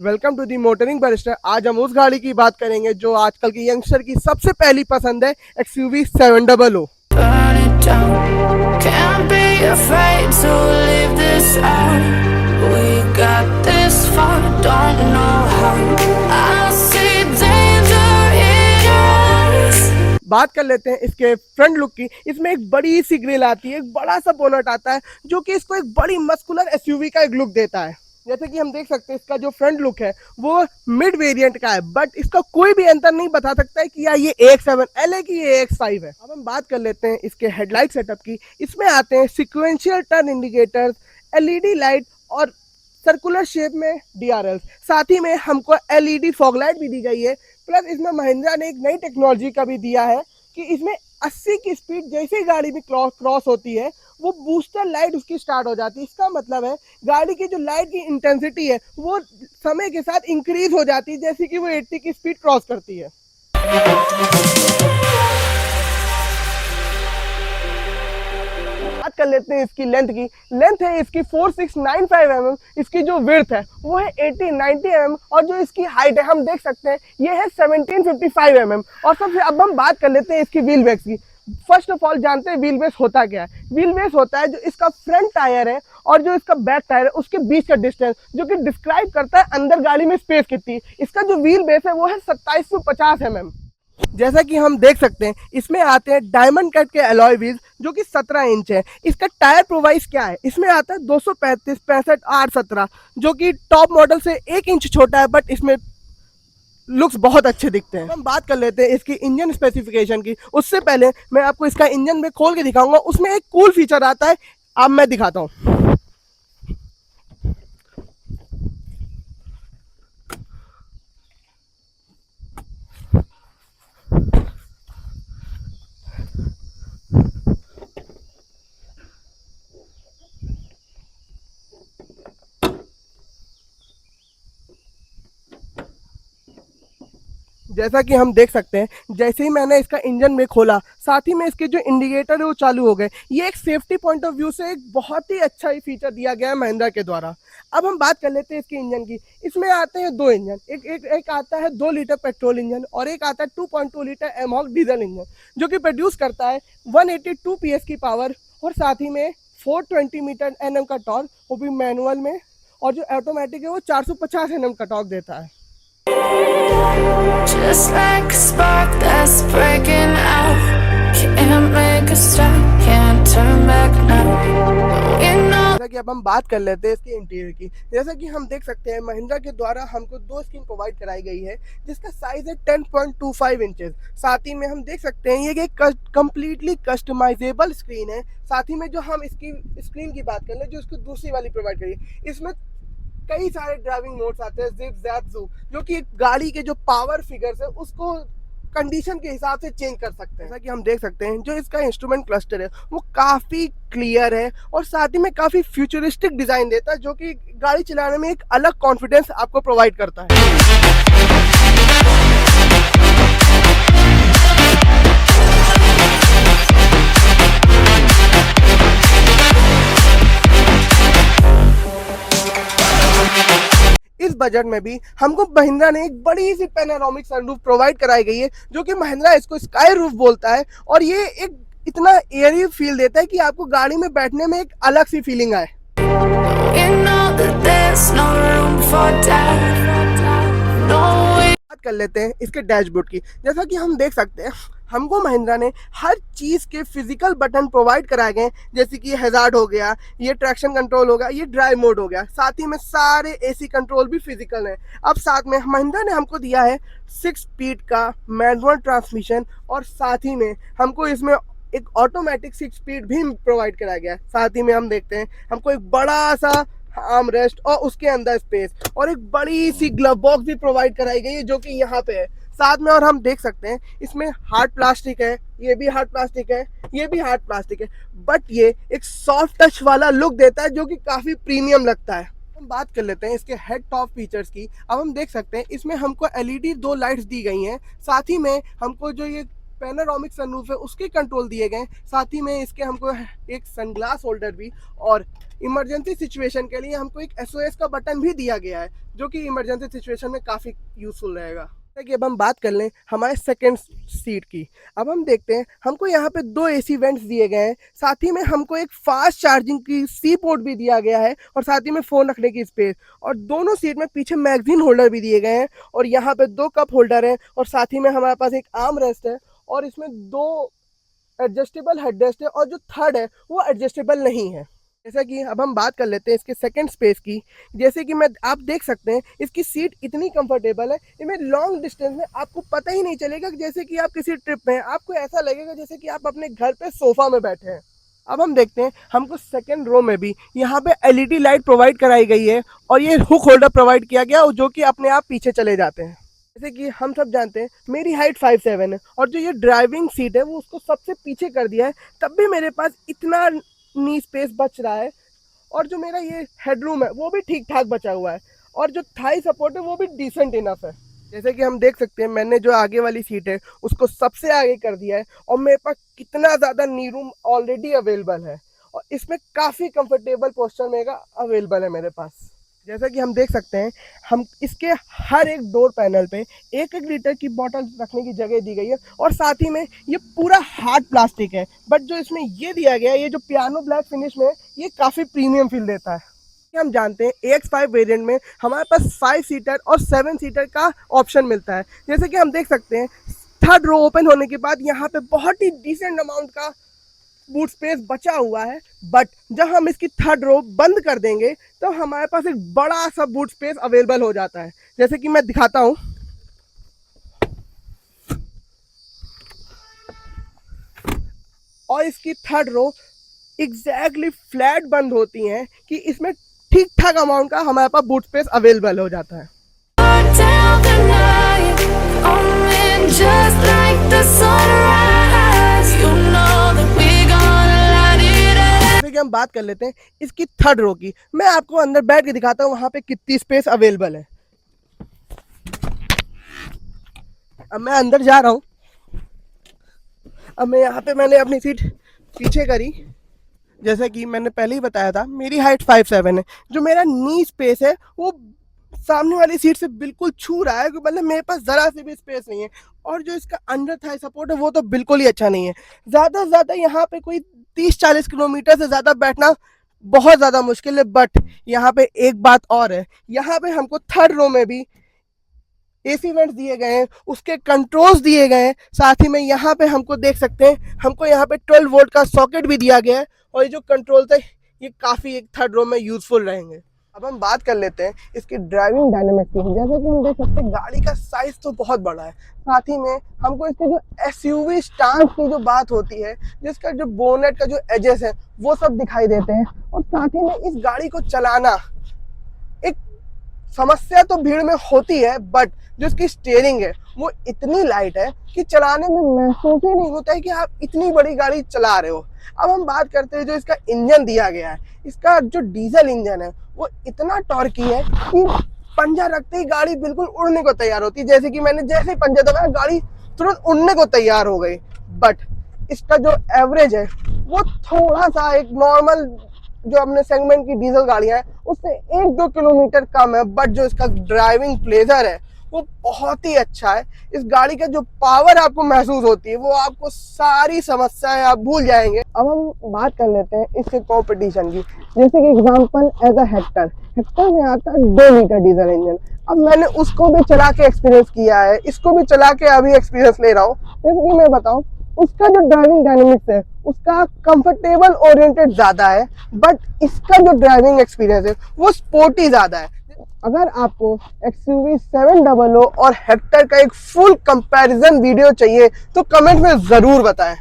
Welcome to the motoring barrister. आज हम उस गाड़ी की बात करेंगे जो आजकल की यंगस्टर की सबसे पहली पसंद है, XUV 700। Burn it down. Can't be afraid to leave this out. We got this far, don't know how. I see danger in your eyes. बात कर लेते हैं इसके फ्रंट लुक की। इसमें एक बड़ी सी ग्रिल आती है, एक बड़ा सा बोनट आता है जो कि इसको एक बड़ी मस्कुलर SUV का एक लुक देता है। जैसे कि हम देख सकते हैं इसका जो फ्रंट लुक है वो मिड वेरिएंट का है, बट इसका कोई भी अंतर नहीं बता सकता है कि या ये AX7L है कि ये AX5 है। अब हम बात कर लेते हैं इसके हेडलाइट सेटअप की। इसमें आते हैं sequential turn indicators, LED light और सर्कुलर शेप में DRLs। साथ ही में हमको LED फॉग लाइट भी दी गई है। प्लस इसमें महिंद्रा ने एक नई टेक्नोलॉजी का भी दिया है कि इसमें 80 की स्पीड जैसे ही गाड़ी में क्रॉस होती है वो बूस्टर लाइट उसकी स्टार्ट हो जाती है। इसका मतलब है गाड़ी की जो लाइट की इंटेंसिटी है वो समय के साथ इंक्रीज हो जाती है जैसे कि वो 80 की स्पीड क्रॉस करती है। बात कर लेते हैं इसकी लेंथ की। लेंथ है इसकी 4695 mm। इसकी जो विड्थ है वो है 1890 mm और जो इसकी हाइट है हम देख सकते हैं ये है 1755 mm। और सबसे अब हम बात कर लेते हैं इसकी व्हील बेस की। फर्स्ट ऑफ ऑल जानते हैं व्हील बेस होता क्या है। व्हील बेस होता है जो इसका फ्रंट टायर है और जो इसका बैक टायर है उसके बीच का डिस्टेंस, जो कि डिस्क्राइब करता है अंदर गाड़ी में स्पेस कितनी। इसका जो व्हील बेस है वो है 2750 mm। जैसा कि हम देख सकते हैं इसमें आते हैं डायमंड कट के अलॉय व्हील्स जो कि 17 इंच है। इसका टायर प्रोवाइस क्या है, इसमें आता है 235, 65, 8, 17 जो कि टॉप मॉडल से 1 इंच छोटा है, बट इसमें लुक्स बहुत अच्छे दिखते हैं। हम बात कर लेते हैं इसकी इंजन स्पेसिफिकेशन की। उससे पहले मैं आपको इसका इंजन में खोल के दिखाऊंगा। उसमें एक कूल फीचर आता है, अब मैं दिखाता हूँ। जैसा कि हम देख सकते हैं जैसे ही मैंने इसका इंजन में खोला साथ ही में इसके जो इंडिकेटर है वो चालू हो गए। ये एक सेफ्टी पॉइंट ऑफ व्यू से एक बहुत ही अच्छा ही फीचर दिया गया है महिंद्रा के द्वारा। अब हम बात कर लेते हैं इसके इंजन की। इसमें आते हैं दो इंजन, एक आता है 2 लीटर पेट्रोल इंजन और एक आता है 2.2 लीटर एमहॉक डीजल इंजन जो कि प्रोड्यूस करता है 182 PS की पावर और साथ ही में 420 मीटर NM का टॉर्क, वो भी मैनुअल में। और जो ऑटोमेटिक है वो 450 NM का टॉर्क देता है। Just like a spark that's breaking out. Can't make a stop, can't turn back now. You know. जैसा कि अब हम बात कर लेते हैं इसके इंटीरियर की। जैसा कि हम देख सकते हैं महिंद्रा के द्वारा हमको 2 स्क्रीन प्रोवाइड कराई गई है जिसका साइज है 10.25 इंचेस। साथ ही में हम देख सकते हैं ये एक कंप्लीटली कस्टमाइजेबल स्क्रीन है। साथ ही में जो हम इसकी स्क्रीन की बात कर ले जो इसको दूसरी वाली प्रोवाइड करी है, इसमें कई सारे ड्राइविंग मोड्स आते हैं, जिप जैप जू, जो कि गाड़ी के जो पावर फिगर्स है उसको कंडीशन के हिसाब से चेंज कर सकते हैं। जैसा कि हम देख सकते हैं जो इसका इंस्ट्रूमेंट क्लस्टर है वो काफ़ी क्लियर है और साथ ही में काफ़ी फ्यूचरिस्टिक डिज़ाइन देता है जो कि गाड़ी चलाने में एक अलग कॉन्फिडेंस आपको प्रोवाइड करता है। इस बजट में भी हमको महिंद्रा ने एक बड़ी सी पैनोरामिक सनरूफ प्रोवाइड कराई गई है जो कि महिंद्रा इसको स्काई रूफ बोलता है और ये एक इतना एयरी फील देता है कि आपको गाड़ी में बैठने में एक अलग सी फीलिंग आए। You know that there's no room for doubt. No way. बात कर लेते हैं इसके डैशबोर्ड की। जैसा कि हम देख सकते हैं हमको महिंद्रा ने हर चीज़ के फिजिकल बटन प्रोवाइड कराए गए, जैसे कि हैजार्ड हो गया, ये ट्रैक्शन कंट्रोल हो गया, ये ड्राइव मोड हो गया। साथ ही में सारे AC कंट्रोल भी फिजिकल हैं। अब साथ में महिंद्रा ने हमको दिया है 6 स्पीड का मैनुअल ट्रांसमिशन और साथ ही में हमको इसमें एक ऑटोमेटिक 6 स्पीड भी प्रोवाइड कराया गया है। साथ ही में हम देखते हैं हमको एक बड़ा सा आर्म रेस्ट और उसके अंदर स्पेस और एक बड़ी सी ग्लव बॉक्स भी प्रोवाइड कराई गई है जो कि यहाँ पे है साथ में। और हम देख सकते हैं इसमें हार्ड प्लास्टिक है, ये भी हार्ड प्लास्टिक है, ये भी हार्ड प्लास्टिक है, बट ये एक सॉफ्ट टच वाला लुक देता है जो कि काफ़ी प्रीमियम लगता है। हम बात कर लेते हैं इसके हेड टॉप फीचर्स की। अब हम देख सकते हैं इसमें हमको LED 2 लाइट्स दी गई हैं। साथ ही में हमको जो ये पैनोरामिक सनरूफ है उसके कंट्रोल दिए गए। साथ ही में इसके हमको एक सनग्लास होल्डर भी, और इमरजेंसी सिचुएशन के लिए हमको एक SOS का बटन भी दिया गया है, जो कि इमरजेंसी सिचुएशन में काफ़ी यूजफुल रहेगा। कि अब हम बात कर लें हमारे सेकंड सीट की। अब हम देखते हैं हमको यहाँ पे 2 AC वेंट्स दिए गए हैं, साथ ही में हमको एक फास्ट चार्जिंग की C पोर्ट भी दिया गया है, और साथ ही में फ़ोन रखने की स्पेस, और दोनों सीट में पीछे मैगजीन होल्डर भी दिए गए हैं, और यहाँ पे 2 कप होल्डर हैं, और साथ ही में हमारे पास एक आर्म रेस्ट है, और इसमें 2 एडजस्टेबल हेडरेस्ट है, और जो थर्ड है वो एडजस्टेबल नहीं है। जैसा कि अब हम बात कर लेते हैं इसके सेकंड स्पेस की। जैसे कि आप देख सकते हैं इसकी सीट इतनी कंफर्टेबल है, इनमें लॉन्ग डिस्टेंस में आपको पता ही नहीं चलेगा जैसे कि आप किसी ट्रिप में हैं, आपको ऐसा लगेगा जैसे कि आप अपने घर पे सोफा में बैठे हैं। अब हम देखते हैं हमको सेकंड रो में भी यहाँ पे LED लाइट प्रोवाइड कराई गई है, और ये हुक होल्डर प्रोवाइड किया गया जो कि अपने आप पीछे चले जाते हैं। जैसे कि हम सब जानते हैं मेरी हाइट 5'7" है, और जो ये ड्राइविंग सीट है वो उसको सबसे पीछे कर दिया है, तब भी मेरे पास इतना नी स्पेस बच रहा है, और जो मेरा ये हेडरूम है वो भी ठीक ठाक बचा हुआ है, और जो थाई सपोर्ट है वो भी डिसेंट इनफ है। जैसे कि हम देख सकते हैं मैंने जो आगे वाली सीट है उसको सबसे आगे कर दिया है, और मेरे पास कितना ज़्यादा नी रूम ऑलरेडी अवेलेबल है, और इसमें काफ़ी कंफर्टेबल पोस्चर मेरा अवेलेबल है मेरे पास। जैसा कि हम देख सकते हैं हम इसके हर एक डोर पैनल पे 1-1 लीटर की बोतल रखने की जगह दी गई है, और साथ ही में ये पूरा हार्ड प्लास्टिक है, बट जो इसमें ये दिया गया है ये जो पियानो ब्लैक फिनिश में ये काफ़ी प्रीमियम फील देता है। हम जानते हैं AX5 वेरिएंट में हमारे पास 5 सीटर और 7 सीटर का ऑप्शन मिलता है। जैसे कि हम देख सकते हैं थर्ड रो ओपन होने के बाद यहाँ पे बहुत ही डिसेंट अमाउंट का बूट स्पेस बचा हुआ है, बट जब हम इसकी थर्ड रो बंद कर देंगे तो हमारे पास एक बड़ा सा बूट स्पेस अवेलेबल हो जाता है। जैसे कि मैं दिखाता हूँ, और इसकी थर्ड रो एग्जैक्टली फ्लैट बंद होती हैं कि इसमें ठीक ठाक अमाउंट का हमारे पास बूट स्पेस अवेलेबल हो जाता है। Down the night, coming just like the sunrise. You know that we gonna light it up. जैसे कि हम बात कर लेते हैं इसकी थर्ड रो की, मैं आपको अंदर बैठ के दिखाता हूँ वहाँ पे कितनी स्पेस अवेलेबल है। अब मैं अंदर जा रहा हूँ। अब मैं यहाँ पे मैंने अपनी सीट पीछे करी, जैसा कि मैंने पहले ही बताया था मेरी हाइट 5'7" है, जो मेरा नी स्पेस है वो सामने वाली सीट से बिल्कुल छू रहा है, मतलब मेरे पास ज़रा सी भी स्पेस नहीं है, और जो इसका अंडर थाई सपोर्ट है वो तो बिल्कुल ही अच्छा नहीं है। ज़्यादा से ज़्यादा यहाँ पे कोई 30-40 किलोमीटर से ज़्यादा बैठना बहुत ज़्यादा मुश्किल है। बट यहाँ पे एक बात और है, यहाँ पे हमको थर्ड रो में भी AC वेंट्स दिए गए हैं, उसके कंट्रोल्स दिए गए हैं, साथ ही में यहाँ पे हमको देख सकते हैं हमको यहाँ पे 12 वोल्ट का सॉकेट भी दिया गया है, और ये जो कंट्रोल्स है ये काफ़ी एक थर्ड रो में यूजफुल रहेंगे। अब हम बात कर लेते हैं इसकी ड्राइविंग डायनेमिक्स की। जैसे कि हम देख सकते हैं गाड़ी का साइज तो बहुत बड़ा है, साथ ही में हमको इसके जो SUV स्टांस की जो बात होती है, जिसका जो बोनेट का जो एजेस है वो सब दिखाई देते हैं, और साथ ही में इस गाड़ी को चलाना एक समस्या तो भीड़ में होती है, बट जो इसकी स्टीयरिंग है वो इतनी लाइट है कि चलाने में महसूस ही नहीं होता है कि आप इतनी बड़ी गाड़ी चला रहे हो। अब हम बात करते हैं जो इसका इंजन दिया गया है, इसका जो डीजल इंजन है वो इतना टॉर्की है कि पंजा रखते ही गाड़ी बिल्कुल उड़ने को तैयार होती है। जैसे कि मैंने जैसे ही पंजा दबाया गाड़ी तुरंत उड़ने को तैयार हो गई। बट इसका जो एवरेज है वो थोड़ा सा एक नॉर्मल जो अपने सेगमेंट की डीजल गाड़ियां हैं उससे 1-2 किलोमीटर कम है, बट जो इसका ड्राइविंग प्लेजर है वो बहुत ही अच्छा है। इस गाड़ी का जो पावर आपको महसूस होती है वो आपको सारी समस्याएं आप भूल जाएंगे। अब हम बात कर लेते हैं इसके कंपटीशन की। जैसे कि एग्जांपल एज अ हेक्टर में आता है 2 लीटर डीजल इंजन। अब मैंने उसको भी चला के एक्सपीरियंस किया है, इसको भी चला के अभी एक्सपीरियंस ले रहा हूँ। जैसे कि मैं बताऊँ, उसका जो ड्राइविंग डायनेमिक्स है उसका कंफर्टेबल ओरिएंटेड ज़्यादा है, बट इसका जो ड्राइविंग एक्सपीरियंस है वो स्पोर्टी ज़्यादा है। अगर आपको XUV 700 और हेक्टर का एक फुल कंपैरिजन वीडियो चाहिए तो कमेंट में ज़रूर बताएं।